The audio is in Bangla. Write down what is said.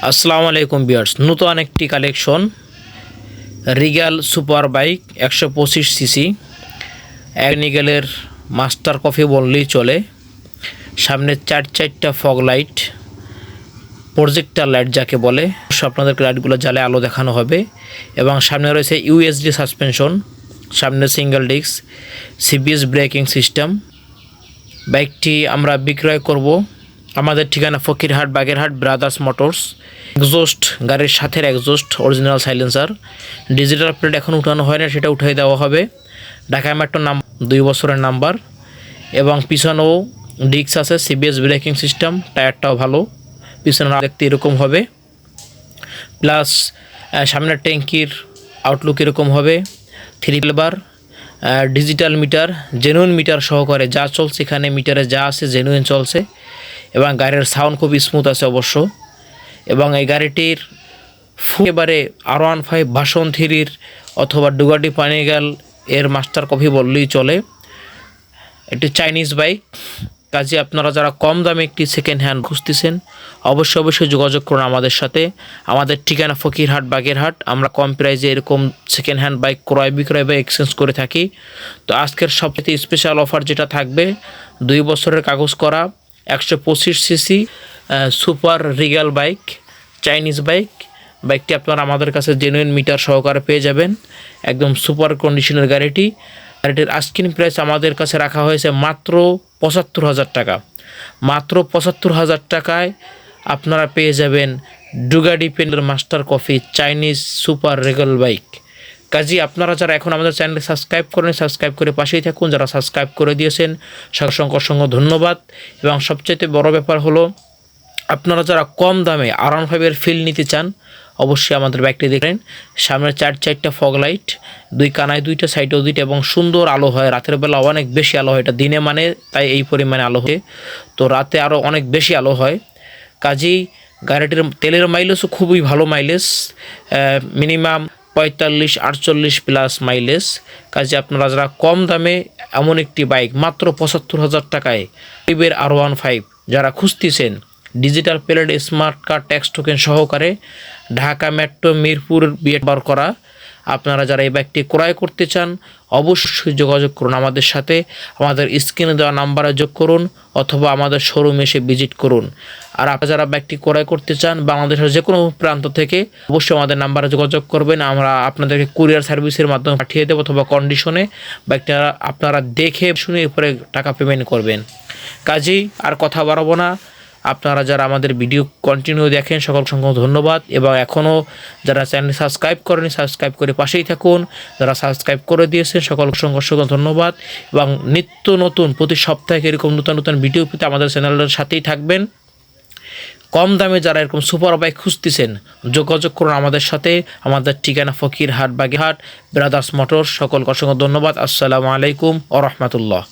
আসসালামু আলাইকুম ভিউয়ার্স, নতুন একটি collection regal super bike 125 CC নিগেলের মাস্টার কফি বললেই চলে। সামনে চারটা ফগ লাইট, প্রজেক্টর লাইট যাকে বলে, আপনাদেরকে লাইটগুলো জ্বালে আলো দেখানো হবে। এবং সামনে রয়েছে ইউএসডি সাসপেনশন, সামনে single disc, CBS braking system. বাইকটি আমরা বিক্রয় করব। আমাদের ঠিকানা Fakirhat Bagerhat brothers motors. Exhaust, গাড়ির সাথে exhaust original silencer. Digital plate এখন উঠানো হয় না, সেটা উঠিয়ে দেওয়া হবে। ঢাকা মেট্রো নাম্বার 2 বছরের নাম্বার এবং পিছনেও ডিস্ক আছে, সিবিএস ব্রেকিং সিস্টেম। টায়ারটাও ভালো, পিছনে দেখতে এরকম হবে। প্লাস সামনের ট্যাঙ্কির আউটলুক এরকম হবে। 3 labour digital meter, genuine metre সহকারে যা চলছে এখানে মিটারে যা আছে জেনুইন চলছে। এবং গাড়ির সাউন্ড খুব স্মুথ আছে অবশ্য। এবং এই গাড়িটির একেবারে R15 ভার্সন 3 অথবা ডুগাটি পানিগাল এর মাস্টার কপি বললেই চলে। একটি চাইনিজ বাইক। কাজে আপনারা যারা কম দামে একটি সেকেন্ড হ্যান্ড খুঁজতেছেন অবশ্যই যোগাযোগ করুন আমাদের সাথে। আমাদের ঠিকানা ফকিরহাট বাগেরহাট। আমরা কম প্রাইসে এরকম সেকেন্ড হ্যান্ড বাইক ক্রয় বিক্রয় বা এক্সচেঞ্জ করে থাকি। তো আজকের সবচেয়ে স্পেশাল অফার যেটা থাকবে, 2 বছরের কাগজ করা 125 CC super regal bike, Chinese bike. বাইকটি আপনারা আমাদের কাছে জেনুইন মিটার সহকারে পেয়ে যাবেন। একদম সুপার কন্ডিশনের গাড়িটি। গাড়িটির আস্কিং প্রাইস আমাদের কাছে রাখা হয়েছে মাত্র 75,000 টাকা। মাত্র 75,000 টাকায় আপনারা পেয়ে যাবেন ডুগাডি পেন্ডের master copy Chinese super regal bike. কাজী আপনারা যারা এখন আমাদের চ্যানেলে সাবস্ক্রাইব করেন, সাবস্ক্রাইব করে পাশেই থাকুন। যারা সাবস্ক্রাইব করে দিয়েছেন অসংখ্য ধন্যবাদ। এবং সবচেয়ে বড় ব্যাপার হলো, আপনারা যারা কম দামে R15 ফিল নিতে চান অবশ্যই আমাদের বাইকটি দেখেন। সামনে চারটা ফগ লাইট, 2 কানায় 2টা, সাইডেও 2টা এবং সুন্দর আলো হয়। রাতের বেলা অনেক বেশি আলো হয়, এটা দিনে মানে তাই এই পরিমাণে আলো হয়, তো রাতে আরও অনেক বেশি আলো হয়। কাজেই গাড়িটির তেলের মাইলেজও খুবই ভালো মাইলেজ, মিনিমাম 45-48 প্লাস মাইলেজ। কাজে আপনারা যারা কম দামে এমন একটি বাইক মাত্র 75,000 টাকায় R15 যারা খুঁজতেছেন, digital plate, smart card, tax token সহকারে ঢাকা মেট্রো মিরপুর বার করা, আপনারা যারা এই বাইকটি ক্রয় করতে চান অবশ্যই যোগাযোগ করুন আমাদের সাথে। আমাদের স্ক্রিনে দেওয়া নাম্বারে যোগ করুন অথবা আমাদের শোরুমে এসে ভিজিট করুন। আর আপনারা যারা বাইকটি ক্রয় করতে চান বাংলাদেশের যে কোনো প্রান্ত থেকে অবশ্যই আমাদের নাম্বারে যোগাযোগ করবেন। আমরা আপনাদেরকে কুরিয়ার সার্ভিসের মাধ্যমে পাঠিয়ে দেবো অথবা কন্ডিশনে। বাইকটা আপনারা দেখে শুনে এরপরে টাকা পেমেন্ট করবেন। কাজেই আর কথা বাড়াবো না। আপনারা যারা আমাদের ভিডিও কন্টিনিউ দেখেন অসংখ্য ধন্যবাদ। এবং এখনও যারা চ্যানেল সাবস্ক্রাইব করেনি সাবস্ক্রাইব করে পাশেই থাকুন। যারা সাবস্ক্রাইব করে দিয়েছেন অসংখ্য ধন্যবাদ। এবং নিত্য নতুন প্রতি সপ্তাহে এরকম নতুন ভিডিও পেতে আমাদের চ্যানেলের সাথেই থাকবেন। কম দামে যারা এরকম সুপার বাইক খুঁজতেছেন যোগাযোগ করুন আমাদের সাথে। আমাদের ঠিকানা ফকিরহাট বাগেরহাট ব্রাদার্স মোটরস। অসংখ্য ধন্যবাদ। আসসালামু আলাইকুম ওয়া রাহমাতুল্লাহ।